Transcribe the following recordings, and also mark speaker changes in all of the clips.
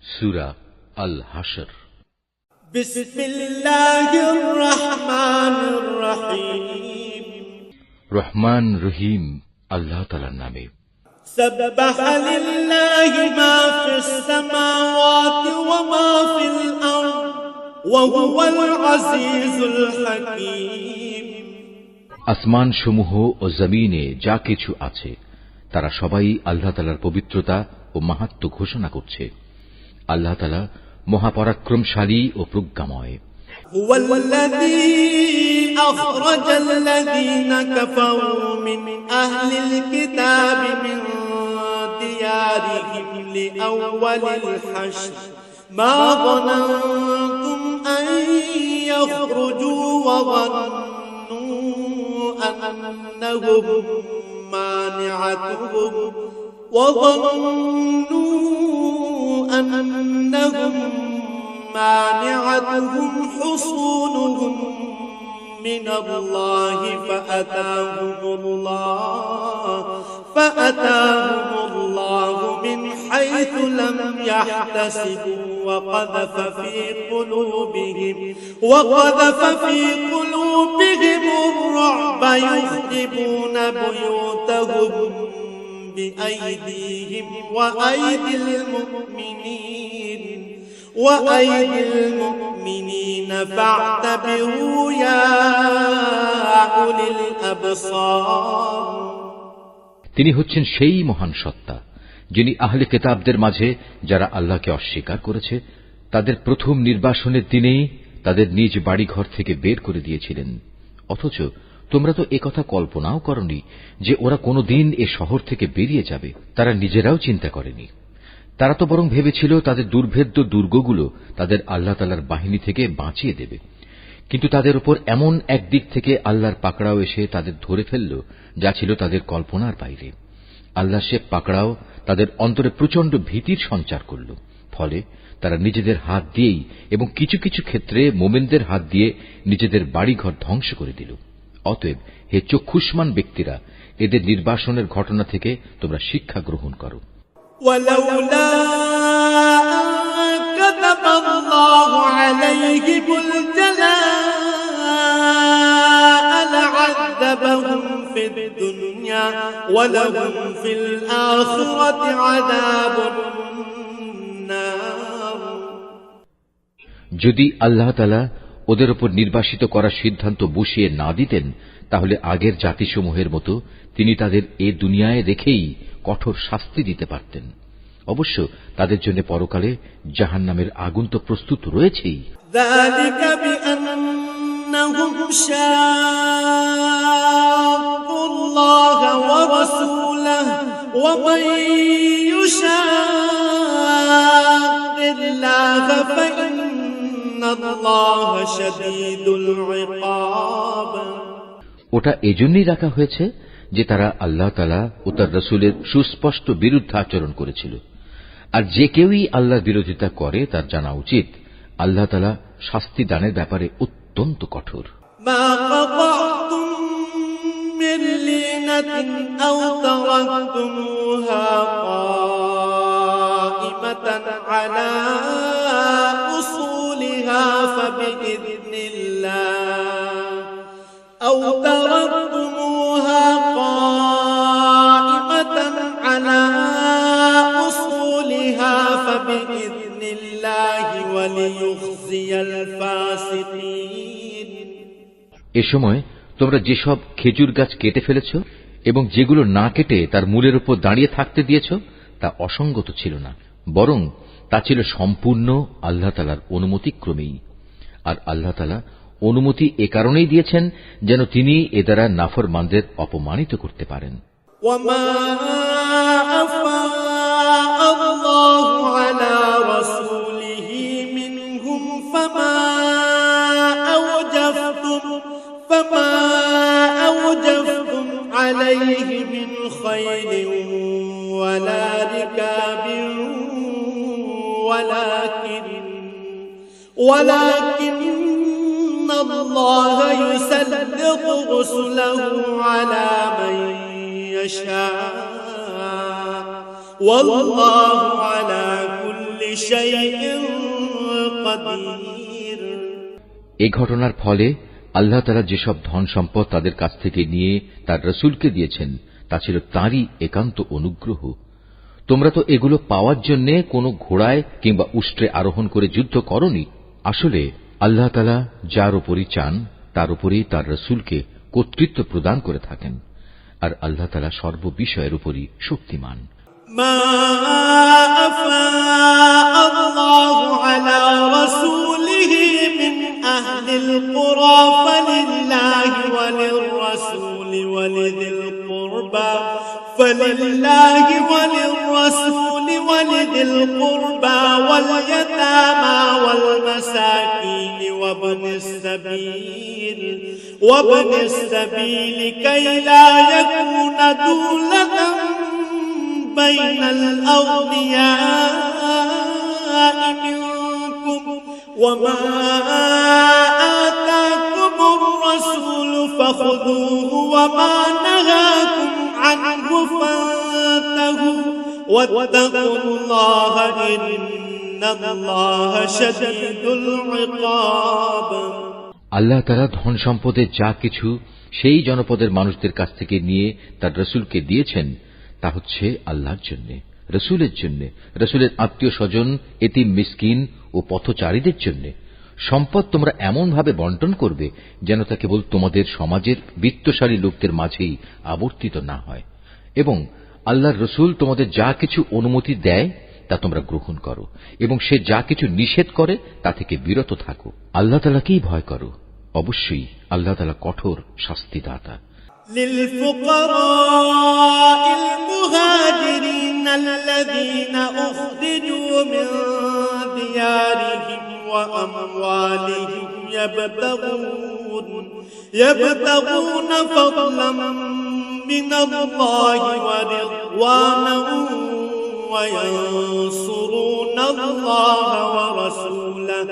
Speaker 1: সূরা আল হাশর।
Speaker 2: বিসমিল্লাহির রহমানির রহিম।
Speaker 1: রহমান রহিম আল্লাহ তাআলার নামে।
Speaker 2: সাব্বাহা লিল্লাহি মা ফিস সামাওয়াতি ওয়া মা ফিল আরদ ওয়া হুয়াল আজিজুল হাকীম।
Speaker 1: আসমান সমূহ ও জমিনে যা কিছু আছে তারা সবাই আল্লাহ তাআলার পবিত্রতা ও মাহাত্ম্য ঘোষণা করছে। আল্লাহ তাআলা মহাপরাক্রমশালী ও প্রজ্ঞাময়।
Speaker 2: হুয়াল্লাযী আখরাজাল্লাযীনা কাফারু মিন আহলিল কিতাবি মিন দিয়ারিহিম লিআউওয়ালিল হাশর মা যানানতুম আন ইয়াখরুজু ওয়া যান্নু أنهم مانعتهم وظنوا أنهم مانعتهم حصونهم من الله فأتاهم الله من حيث لم يحتسبوا وقذف في قلوبهم الرعب يخربون بيوتهم بأيديهم وأيدي المؤمنين فاعتبروا يا أولي الأبصار।
Speaker 1: তিনি হচ্ছেন সেই মহান সত্তা যিনি আহলে কিতাবদের মাঝে যারা আল্লাহকে অস্বীকার করেছে তাদের প্রথম নির্বাসনের দিনেই তাদের নিজ বাড়িঘর থেকে বের করে দিয়েছিলেন। অথচ তোমরা তো একথা কল্পনাও করনি যে ওরা কোনোদিন এ শহর থেকে বেরিয়ে যাবে। তারা নিজেরাও চিন্তা করেনি। তারা তো বরং ভেবেছিল তাদের দুর্ভেদ্য দুর্গগুলো তাদের আল্লাহ তাআলার বাহিনী থেকে বাঁচিয়ে দেবে। কিন্তু তাদের উপর এমন একদিক থেকে আল্লাহর পাকড়াও এসে তাদের ধরে ফেলল যা ছিল তাদের কল্পনার বাইরে। আল্লাহ সে পাকড়াও তাদের অন্তরে প্রচন্ড ভীতির সঞ্চার করল। ফলে তারা নিজেদের হাত দিয়েই এবং কিছু কিছু ক্ষেত্রে মোমেনদের হাত দিয়ে নিজেদের বাড়িঘর ধ্বংস করে দিল। অতএব হে চক্ষুষ্মান ব্যক্তিরা, এদের নির্বাসনের ঘটনা থেকে তোমরা শিক্ষা গ্রহণ করো।
Speaker 2: ولولا كتب الله عليهم الجلاء لعذبهم في الدنيا ولهم في الآخرة عذاب النار।
Speaker 1: যদি আল্লাহ তাআলা ওদের উপর নির্বাসিত করার সিদ্ধান্ত বসিয়ে না দিতেন তাহলে আগের জাতিসমূহের মতো তিনি তাদের এ দুনিয়ায় রেখেই কঠোর শাস্তি দিতে পারতেন। অবশ্য তাদের জন্য পরকালে জাহান্নামের আগুন তো প্রস্তুত রয়েছেই।
Speaker 2: যালিকা বিআন্নাহুম শাক্কুল্লাহ ওয়া রাসূলাহু ওয়া মান ইউশাক্কিল্লাহ ফাইন্নাল্লাহা শাদীদুল ইকাব।
Speaker 1: ওটা এজন্যই রাখা হয়েছে যে তারা আল্লাহ তাআলা ও তার রাসূলের সুস্পষ্ট বিরুদ্ধাচরণ করেছিল। আর যে কেউই আল্লাহর বিরোধিতা করে তার জানা উচিত আল্লাহ তাআলা শাস্তি দানের ব্যাপারে অত্যন্ত কঠোর।
Speaker 2: মা কাতাতুম মিন লিনাতিন আও তারাকতুমুহা কাইমাতান আলা উসুলিহা ফাবিইذنিল্লাহ আও তারাকতুমুহা কাইমাতান আলা উসুলিহা ফাবিইذنিল্লাহি ওয়া লিইখজিয়াল ফাসিকিন।
Speaker 1: এ সময় তোমরা যেসব খেজুর গাছ কেটে ফেলেছ এবং যেগুলো না কেটে তার মূলের উপর দাঁড়িয়ে থাকতে দিয়েছ তা অসঙ্গত ছিল না, বরং তা ছিল সম্পূর্ণ আল্লাহ তাআলার অনুমতিক্রমেই। আর আল্লাহ তাআলা অনুমতি এ কারণেই দিয়েছেন যেন তিনি এ দ্বারা নাফরমানদের অপমানিত করতে পারেন।
Speaker 2: ওয়ামা আল্লাহু আলা রাসূলিহি মিনহুম ফামা আওজাফতুম আলাইহি মিন খায়লিন ওয়ালা রিকাবিন ওয়ালাকিন আল্লাহা ইউসাল্লিতু রুসুলাহু আলা মান ইয়াশা ওয়াল্লাহু আলা কুল্লি شيء قدير
Speaker 1: এই ঘটনার ফলে আল্লাহ তাআলা যেসব ধন সম্পদ তাদের কাছ থেকে নিয়ে তার রাসূলকে দিয়েছেন তা ছিল তাঁরই একান্ত অনুগ্রহ। তোমরা তো এগুলো পাওয়ার জন্য কোনো ঘোড়ায় কিংবা উষ্ট্রে আরোহণ করে যুদ্ধ করনি। আসলে আল্লাহ তাআলা যার উপরই চান তার উপরেই তার রাসূলকে কর্তৃত্ব প্রদান করে থাকেন, আর আল্লাহ তাআলা সর্ববিষয়ের উপরই শক্তিমান।
Speaker 2: ما أفاء الله على رسوله من أهل القرى فلله وللرسول ولذي القربى واليتامى والمساكين وابن السبيل كي لا يكون دولة بين الأغنياء منكم وما آتاكم الرسول فخذوه وما نهاكم عنه فانتهوا واتقوا الله إن الله شديد العقاب।
Speaker 1: আল্লাহ তাআলা ধন সম্পদের যা কিছু সেই জনপদের মানুষদের কাছ থেকে নিয়ে তার রাসূলকে দিয়েছেন তা হচ্ছে আল্লাহর জন্য, রাসূলের জন্য, রাসূলের আত্মীয় স্বজন, এতিম মিসকিন ও পথচারীদের জন্য। সম্পদ তোমরা এমন ভাবে বন্টন করবে যেন তা কেবল তোমাদের সমাজের বিত্তশালী লোকদের মাঝেই আবর্তিত না হয়, এবং আল্লাহর রাসূল তোমাদের যা কিছু অনুমতি দেয় তা তোমরা গ্রহণ করো, এবং সে যা কিছু নিষেধ করে তা থেকে বিরত থাকো। আল্লাহ তাআলাকেই ভয় করো, অবশ্যই আল্লাহ তাআলা কঠোর শাস্তিদাতা।
Speaker 2: للفقراء المهاجرين الذين أخرجوا من ديارهم وأموالهم يبتغون فضلا من الله ورضوانا وينصرون الله ورسوله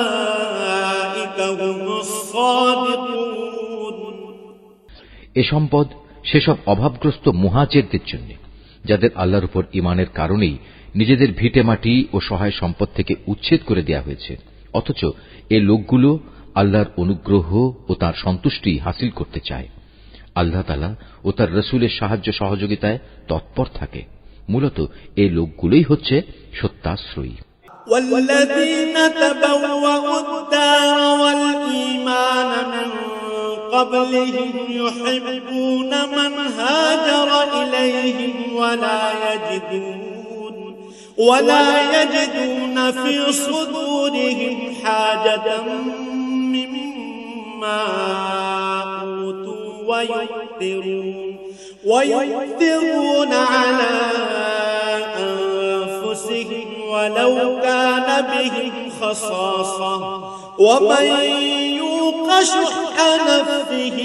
Speaker 2: أولئك هم الصادقون।
Speaker 1: এ সম্পদ সেসব অভাবগ্রস্ত মুহাজিরদের জন্য যাদের আল্লাহর উপর ঈমানের কারণেই নিজেদের ভিটেমাটি ও সহায় সম্পদ থেকে উচ্ছেদ করে দেয়া হয়েছে, অথচ এ লোকগুলো আল্লাহর অনুগ্রহ ও তাঁর সন্তুষ্টি হাসিল করতে চায়। আল্লাহ তাআলা ও তার রাসূলের সাহায্য সহযোগিতায় তৎপর থাকে। মূলত এই লোকগুলোই হচ্ছে সত্যাশ্রয়ী।
Speaker 2: والذين تبوأوا الدار والإيمان من قبلهم يحبون من هاجر إليهم ولا يجدون في صدورهم حاجة مما أوتوا ويؤثرون على أنفسهم ولو كان بهم خصاصة ومن يوق شح نفسه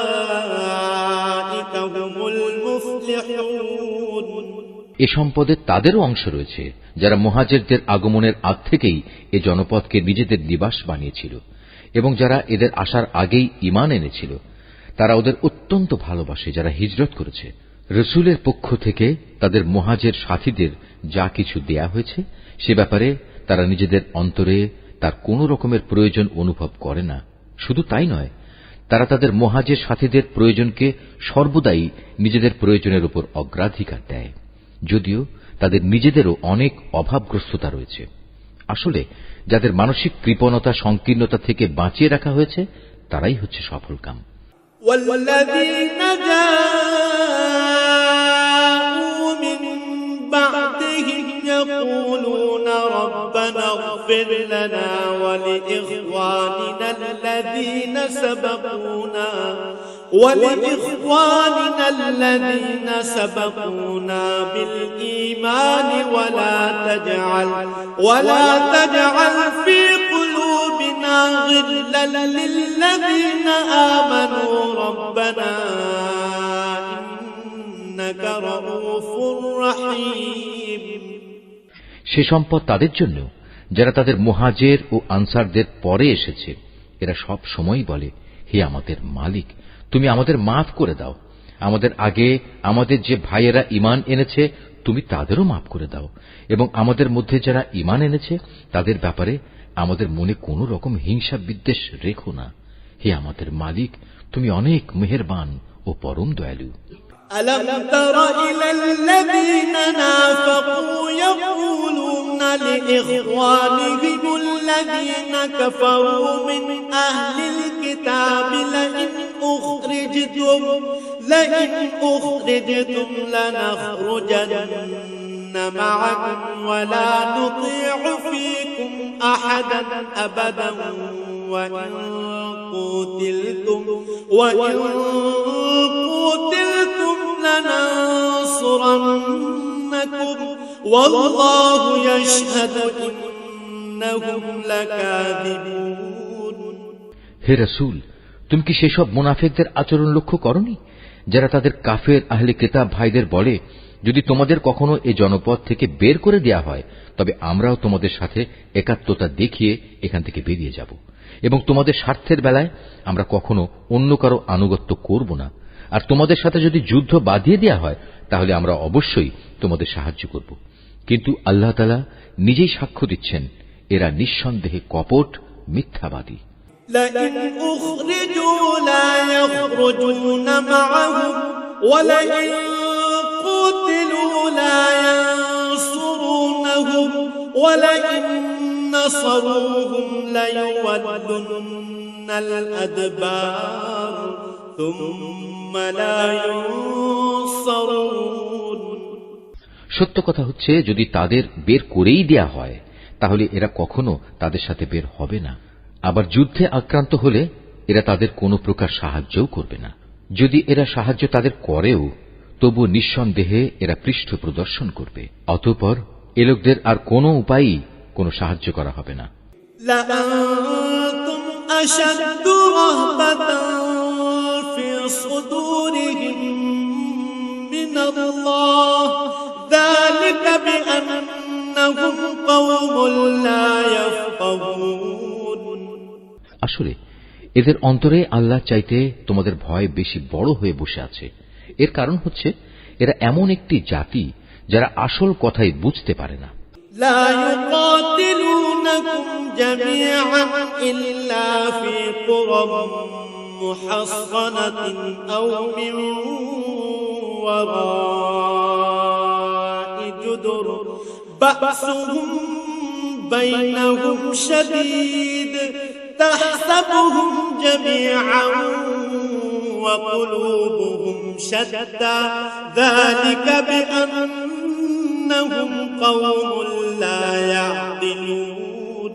Speaker 2: فأولئك هم المفلحون।
Speaker 1: এ সম্পদে তাদেরও অংশ রয়েছে যারা মুহাজিরদের আগমনের আগ থেকেই এ জনপদকে নিজেদের নিবাস বানিয়েছিল, এবং যারা এদের আসার আগেই ঈমান এনেছিল। তারা ওদের অত্যন্ত ভালোবাসে যারা হিজরত করেছে। রাসূলের পক্ষ থেকে তাদের মুহাজির সাথীদের যা কিছু দেয়া হয়েছে সে ব্যাপারে তারা নিজেদের অন্তরে তার কোন রকমের প্রয়োজন অনুভব করে না। শুধু তাই নয়, তারা তাদের মুহাজির সাথীদের প্রয়োজনকে সর্বদাই নিজেদের প্রয়োজনের উপর অগ্রাধিকার দেয়, যদিও তাদের নিজেদেরও অনেক অভাবগ্রস্ততা রয়েছে। আসলে যাদের মানসিক কৃপণতা সংকীর্ণতা থেকে বাঁচিয়ে রাখা হয়েছে তারাই হচ্ছে সফলকাম।
Speaker 2: والذين جاءوا من بعدهم يقولون ربنا اغفر لنا ولإخواننا الذين سبقونا بالإيمان ولا تجعل في قلوبنا غلا للذين آمنوا ربنا إنك رؤوف رحيم।
Speaker 1: সে সম্পদ তাদের জন্য যারা তাদের মুহাজির ও আনসারদের পরে এসেছে। এরা সব সময় বলে, হে আমাদের মালিক, তুমি আমাদের মাফ করে দাও। আমাদের আগে আমাদের যে ভাইয়েরা ঈমান এনেছে তুমি তাদেরও মাফ করে দাও এবং আমাদের মধ্যে যারা ঈমান এনেছে তাদের ব্যাপারে আমাদের মনে কোনো রকম হিংসা বিদ্বেষ রেখো না। হে আমাদের মালিক, তুমি অনেক মেহেরবান ও পরম দয়ালু।
Speaker 2: ألم تر إلى الذين نافقوا يقولون لإخوانهم الذين كفروا من أهل الكتاب لئن أخرجتم لنخرجن معكم ولا نطيع فيكم أحدا أبدا وإن قتلتم لننصرنكم والله يشهد إنهم لكاذبون।
Speaker 1: হে রাসূল, তুমি কি সেসব মুনাফিকদের আচরণ লক্ষ্য করনি যারা তাদের কাফের আহলে কিতাব ভাইদের বলে, যদি তোমাদের কখনো এ জনপদ থেকে বের করে দেয়া হয় তবে আমরাও তোমাদের সাথে একাত্মতা দেখিয়ে এখান থেকে বেরিয়ে যাব এবং তোমাদের স্বার্থের বেলায় আমরা কখনো অন্য কারো আনুগত্য করব না, আর তোমাদের সাথে যদি যুদ্ধ বাঁধিয়ে দেয়া হয় তাহলে আমরা অবশ্যই তোমাদের সাহায্য করব। কিন্তু আল্লাহ তাআলা নিজেই সাক্ষ্য দিচ্ছেন, এরা নিঃসন্দেহে কপট মিথ্যাবাদী।
Speaker 2: لئن أخرجوا لا يخرجون معهم ولئن قتلوا لا ينصرونهم ولئن نصروهم ليولن الأدبار ثم لا ينصرون।
Speaker 1: সত্য কথা হচ্ছে, যদি তাদের বের করেই দেয়া হয় তাহলে এরা কখনো তাদের সাথে বের হবে না, আবার যুদ্ধে আক্রান্ত হলে এরা তাদের কোনো প্রকার সাহায্যও করবে না। যদি এরা সাহায্য তাদের করেও তবু নিঃসন্দেহে এরা পৃষ্ঠ প্রদর্শন করবে, অতঃপর এ লোকদের আর কোনো উপায়ই কোনো সাহায্য করা হবে না।
Speaker 2: لأنتم أشد رهبة في صدورهم من الله ذلك بأنهم قوم لا يفقهون।
Speaker 1: আসলে এদের অন্তরে আল্লাহ চাইতে তোমাদের ভয় বেশি বড় হয়ে বসে আছে। এর কারণ হচ্ছে এরা এমন একটি জাতি যারা আসল কথাই বুঝতে পারে না।
Speaker 2: لا يقاتلونكم جميعا إلا في قرى محصنة أو من وراء جدر بأسهم بينهم شديد تحسبهم جميعا وقلوبهم شتى ذلك بأنهم قوم لا يعقلون।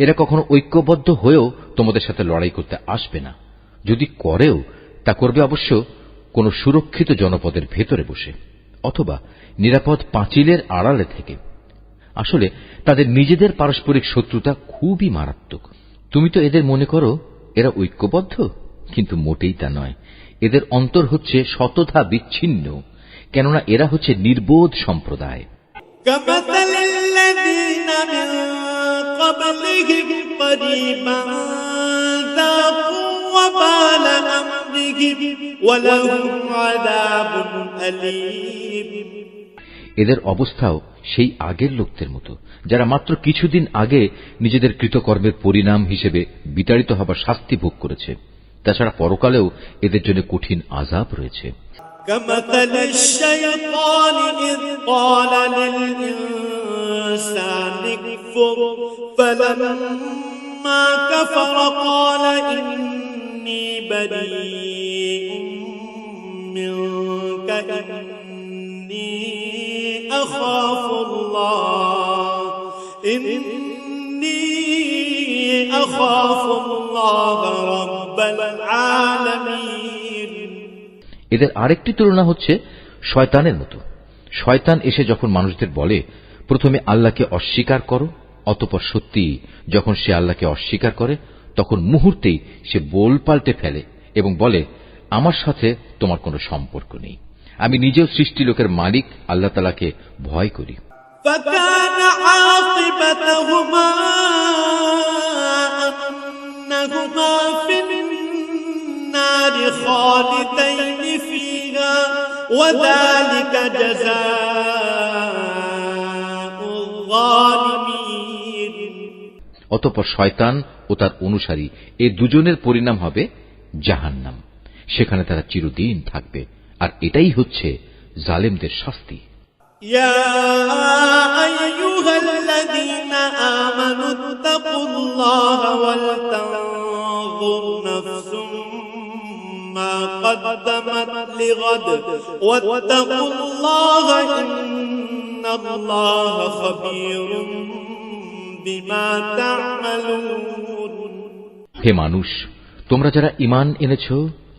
Speaker 1: এরা কখনো ঐক্যবদ্ধ হয়েও তোমাদের সাথে লড়াই করতে আসবে না, যদি করেও তা করবে অবশ্য কোন সুরক্ষিত জনপদের ভেতরে বসে অথবা নিরাপদ পাঁচিলের আড়ালে থেকে। আসলে তাদের নিজেদের পারস্পরিক শত্রুতা খুবই মারাত্মক। তুমি তো এদের মনে করো এরা ঐক্যবদ্ধ, কিন্তু মোটেই তা নয়। এদের অন্তর হচ্ছে শতথা বিচ্ছিন্ন, কেননা এরা হচ্ছে নির্বোধ সম্প্রদায়।
Speaker 2: كمثل الذين من قبلهم قريبا ذاقوا وبال أمرهم ولهم عذاب أليم।
Speaker 1: এদের অবস্থাও সেই আগের লোকদের মতো যারা মাত্র কিছুদিন আগে নিজেদের কৃতকর্মের পরিণাম হিসেবে বিতাড়িত হবার শাস্তি ভোগ করেছে। তাছাড়া পরকালেও এদের জন্য কঠিন আযাব রয়েছে।
Speaker 2: كمثل الشيطان إذ قال للإنسان اكفر فلما كفر قال إني بريء منك إني أخاف الله رب العالمين।
Speaker 1: এদের আরেকটি তুলনা হচ্ছে শয়তানের মতো। শয়তান এসে যখন মানুষদের বলে, প্রথমে আল্লাহকে অস্বীকার করো, অতঃপর সত্যি যখন সে আল্লাহকে অস্বীকার করে তখন মুহূর্তেই সে বোল পাল্টে ফেলে এবং বলে, আমার সাথে তোমার কোনো সম্পর্ক নেই, আমি নিজেও সৃষ্টি লোকের মালিক আল্লাহ তাআলাকে ভয় করি।
Speaker 2: فكان عاقبتهما أنهما في النار خالدين فيها وذلك جزاء الظالمين
Speaker 1: অতঃপর শয়তান ও তার অনুসারী এ দুজনের পরিণাম হবে জাহান্নাম, সেখানে তারা চিরদিন থাকবে, আর এটাই হচ্ছে জালেমদের শাস্তি।
Speaker 2: يا أيها الذين آمنوا اتقوا الله ولتنظر نفس ما قدمت لغد واتقوا الله إن الله خبير بما تعملون
Speaker 1: হে মানুষ, তোমরা যারা ঈমান এনেছ,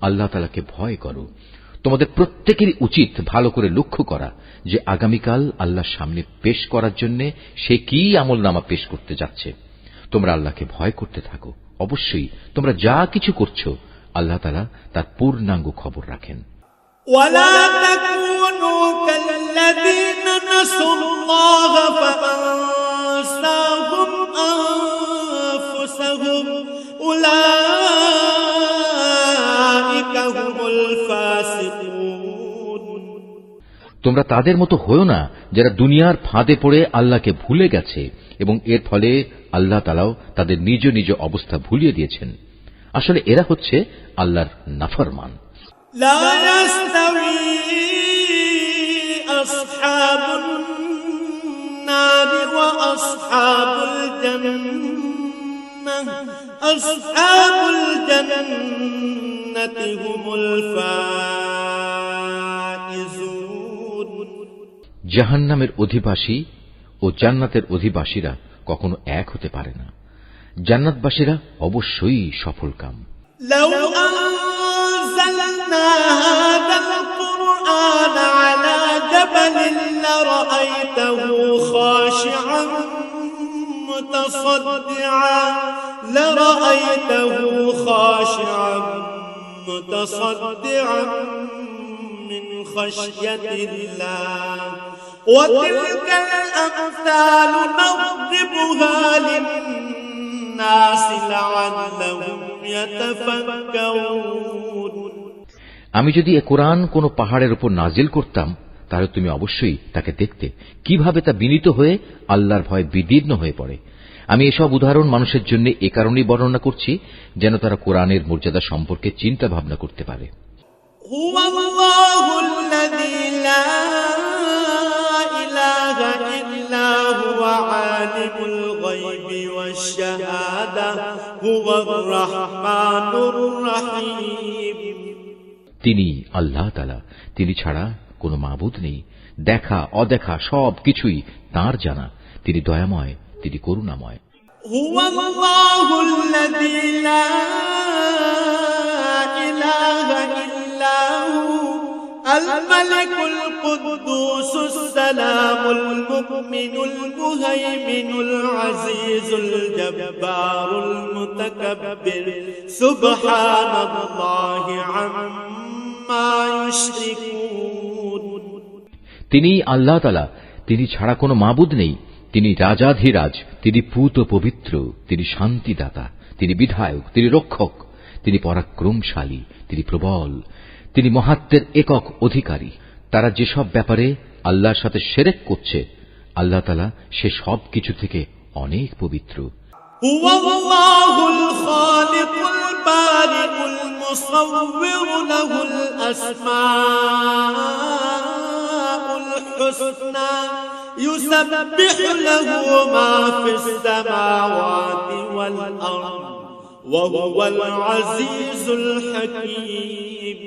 Speaker 1: আল্লাহ তাআলাকে ভয় করো। তোমাদের প্রত্যেকেরই উচিত ভালো করে লক্ষ্য করা যে আগামীকাল আল্লাহর সামনে পেশ করার জন্য সে কি আমলনামা পেশ করতে যাচ্ছে। তোমরা আল্লাহকে ভয় করতে থাকো। অবশ্যই তোমরা যা কিছু করছো আল্লাহ তাআলা তার পূর্ণাঙ্গ খবর রাখেন।
Speaker 2: ولا تكونوا كالذين نسوا الله فأنساهم أنفسهم أولئك هم الفاسقون
Speaker 1: তোমরা তাদের মতো হয়ো না যারা দুনিয়ার ফাঁদে পড়ে আল্লাহকে ভুলে গেছে এবং এর ফলে আল্লাহ তাআলাও তাদের নিজ নিজ অবস্থা ভুলিয়ে দিয়েছেন। আসলে এরা হচ্ছে আল্লাহর নাফরমান।
Speaker 2: لا يستوي أصحاب النار وأصحاب الجنة أصحاب الجنة هم الفائزون
Speaker 1: জাহান্নামের অধিবাসী ও জান্নাতের অধিবাসীরা কখনো এক হতে পারে না। জান্নাতবাসীরা অবশ্যই সফলকাম।
Speaker 2: لو أنزلنا هذا القرآن على جبل لرأيته خاشعا متصدعا من خشية الله وتلك الأمثال نضربها للناس لعلهم يتفكرون
Speaker 1: আমি যদি এ কোরআন কোন পাহাড়ের উপর নাজিল করতাম তাহলে তুমি অবশ্যই তাকে দেখতে কিভাবে তা বিনীত হয়ে আল্লাহর ভয়ে বিদীর্ণ হয়ে পড়ে। আমি এসব উদাহরণ মানুষের জন্য এ কারণেই বর্ণনা করছি যেন তারা কোরআনের মর্যাদা সম্পর্কে চিন্তা ভাবনা করতে পারে।
Speaker 2: هو الله الذي لا إله إلا هو عالم الغيب والشهادة هو الرحمن الرحيم
Speaker 1: তিনি আল্লাহ তাআলা, তিনি ছাড়া কোনো মাবুদ নেই। দেখা অদেখা সব কিছুই তাঁর জানা। তিনি দয়াময়, তিনি করুণাময়।
Speaker 2: هو الله الذي لا إله إلا هو الملك القدوس السلام المؤمن المهيمن العزيز الجبار المتكبر سبحان الله عما يشركون
Speaker 1: তিনি আল্লাহ তাআলা, তিনি ছাড়া কোনো মাবুদ নেই। তিনি রাজাধিরাজ, তিনি পূত পবিত্র, তিনি শান্তিদাতা, তিনি বিধায়ক, তিনি রক্ষক, তিনি পরাক্রমশালী, তিনি প্রবল, তিনি মহাত্মের একক অধিকারী। তারা যেসব ব্যাপারে আল্লাহর সাথে শিরক করছে আল্লাহ তাআলা সে সব কিছু থেকে অনেক পবিত্র।
Speaker 2: هو الله الخالق البارئ المصور له الأسماء الحسنى يسبح له ما في السماوات والأرض وهو العزيز الحكيم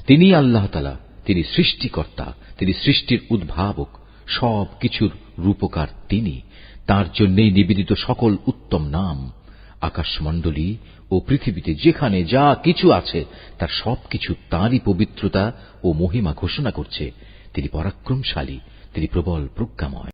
Speaker 1: তিনি আল্লাহ তাআলা, তিনি সৃষ্টিকর্তা, তিনি সৃষ্টির উদ্ভাবক, সব কিছুর রূপকার তিনি। তাঁর জন্যই নিবেদিত সকল উত্তম নাম। আকাশমণ্ডলী ও পৃথিবীতে যেখানে যা কিছু আছে তার সবকিছু তাঁরই পবিত্রতা ও মহিমা ঘোষণা করছে। তিনি পরাক্রমশালী, তিনি প্রবল প্রজ্ঞাময়।